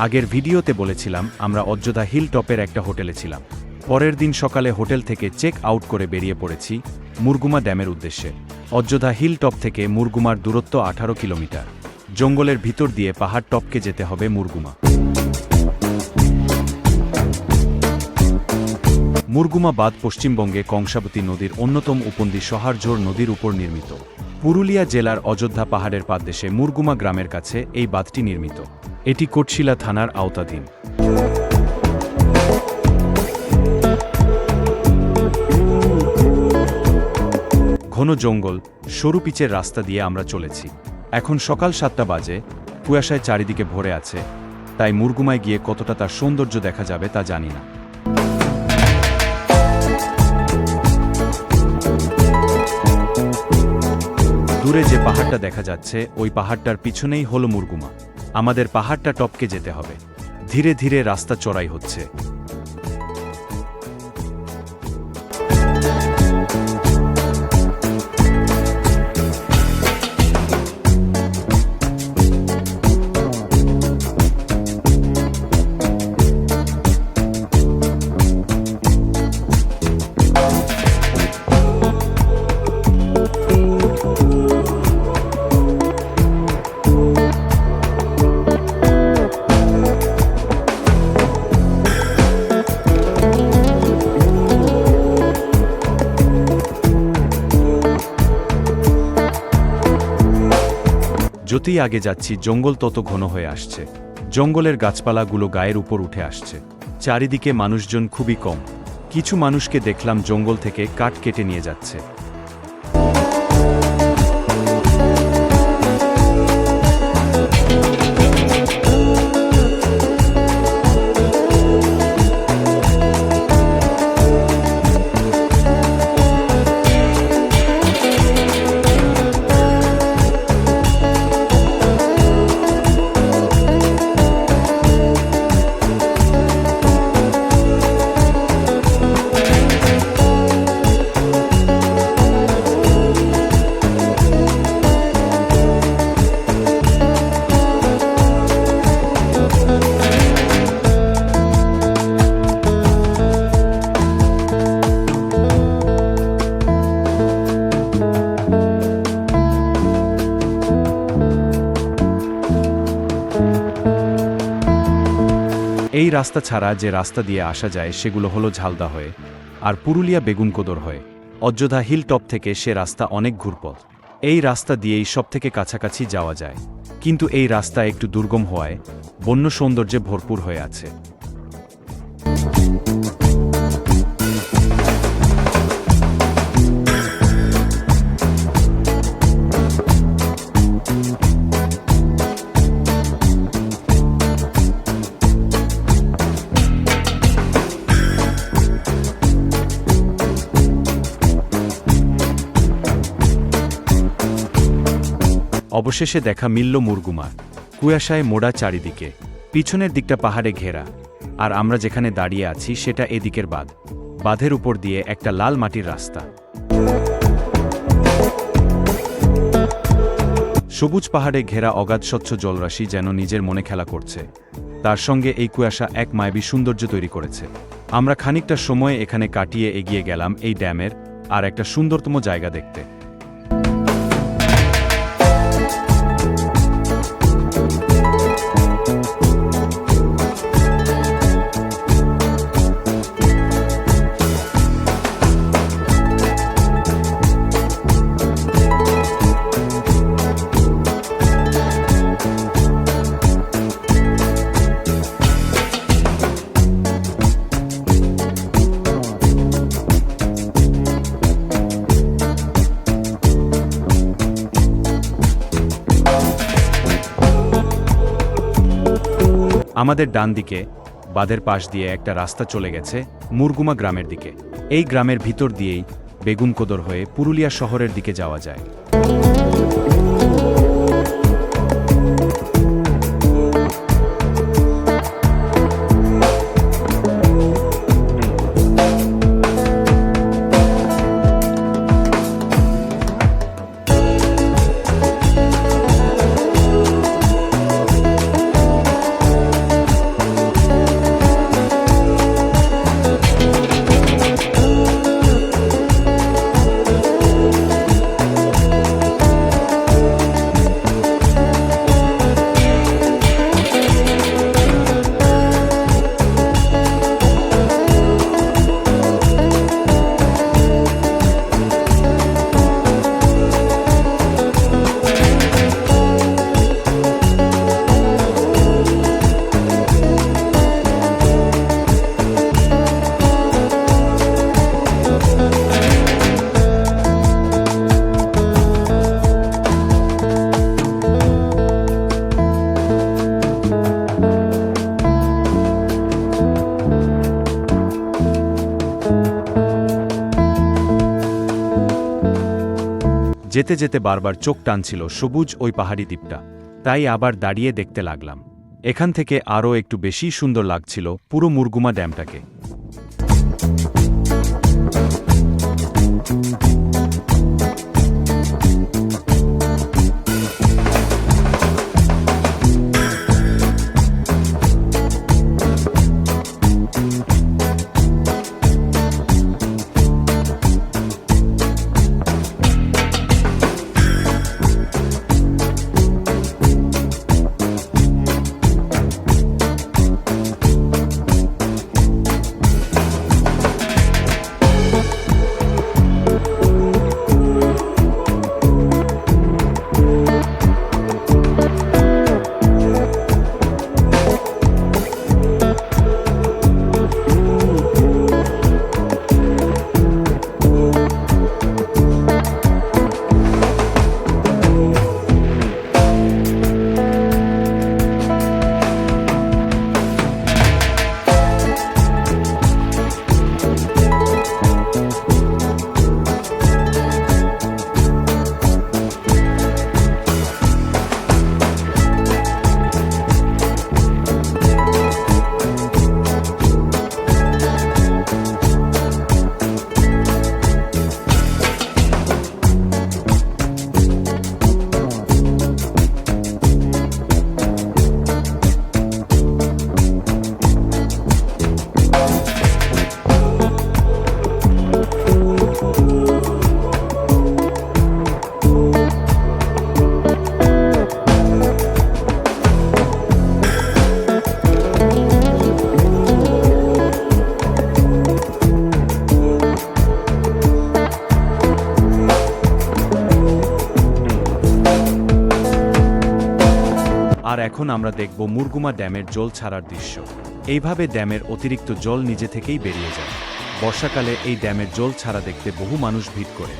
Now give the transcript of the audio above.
আগের ভিডিওতে বলেছিলাম আমরা অযোধ্যা হিল টপের একটা হোটেলে ছিলাম। পরের দিন সকালে হোটেল থেকে চেক আউট করে বেরিয়ে পড়েছি মুরগুমা ড্যামের উদ্দেশ্যে। অযোধ্যা হিল টপ থেকে মুরগুমার দূরত্ব 18 কিলোমিটার। জঙ্গলের ভিতর দিয়ে পাহাড় টপকে যেতে হবে মুরগুমা। মুরগুমা বাঁধ পশ্চিমবঙ্গে কংসাবতী নদীর অন্যতম উপনদী সহারঝোর নদীর উপর নির্মিত। পুরুলিয়া জেলার অযোধ্যা পাহাড়ের পাদদেশে মুরগুমা গ্রামের কাছে এই বাঁধটি নির্মিত। এটি কোটশিলা থানার আওতাধীন। ঘন জঙ্গল, সরু পিচের রাস্তা দিয়ে আমরা চলেছি। এখন সকাল 7টা বাজে, কুয়াশায় চারিদিকে ভরে আছে, তাই মুরগুমায় গিয়ে কতটা তার সৌন্দর্য দেখা যাবে তা জানি না। দূরে যে পাহাড়টা দেখা যাচ্ছে ওই পাহাড়টার পিছনেই হলো মুরগুমা। আমাদের পাহাড়টা টপকে যেতে হবে। ধীরে ধীরে রাস্তা চড়াই হচ্ছে। যতই আগে যাচ্ছি জঙ্গল তত ঘন হয়ে আসছে। জঙ্গলের গাছপালাগুলো গায়ের উপর উঠে আসছে। চারিদিকে মানুষজন খুবই কম। কিছু মানুষকে দেখলাম জঙ্গল থেকে কাঠ কেটে নিয়ে যাচ্ছে। এই রাস্তা ছাড়া যে রাস্তা দিয়ে আসা যায় সেগুলো হলো ঝালদা হয়ে আর পুরুলিয়া বেগুনকোদর হয়ে। অযোধ্যা হিল টপ থেকে সে রাস্তা অনেক ঘুরপথ। এই রাস্তা দিয়েই সবথেকে কাছাকাছি যাওয়া যায়, কিন্তু এই রাস্তা একটু দুর্গম হওয়ায় বন্য সৌন্দর্যে ভরপুর হয়ে আছে। অবশেষে দেখা মিলল মুরগুমার। কুয়াশায় মোড়া চারিদিকে, পিছনের দিকটা পাহাড়ে ঘেরা, আর আমরা যেখানে দাঁড়িয়ে আছি সেটা এদিকের বাঁধ। বাঁধের উপর দিয়ে একটা লাল মাটির রাস্তা। সবুজ পাহাড়ে ঘেরা অগাধ স্বচ্ছ জলরাশি যেন নিজের মনে খেলা করছে। তার সঙ্গে এই কুয়াশা এক মায়াবী সৌন্দর্য তৈরি করেছে। আমরা খানিকটা সময় এখানে কাটিয়ে এগিয়ে গেলাম এই ড্যামের আর একটা সুন্দরতম জায়গা দেখতে। আমাদের ডান দিকে বাঁধের পাশ দিয়ে একটা রাস্তা চলে গেছে মুরগুমা গ্রামের দিকে। এই গ্রামের ভিতর দিয়েই বেগুনকোদর হয়ে পুরুলিয়া শহরের দিকে যাওয়া যায়। যেতে যেতে বারবার চোখ টানছিল সবুজ ওই পাহাড়ি দ্বীপটা, তাই আবার দাঁড়িয়ে দেখতে লাগলাম। এখান থেকে আরও একটু বেশি সুন্দর লাগছিল পুরো মুরগুমা ড্যামটাকে। আর এখন আমরা দেখব মুরগুমা ড্যামের জল ছাড়ার দৃশ্য। এইভাবে ড্যামের অতিরিক্ত জল নিজে থেকেই বেরিয়ে যায়। বর্ষাকালে এই ড্যামের জল ছাড়া দেখতে বহু মানুষ ভিড় করে।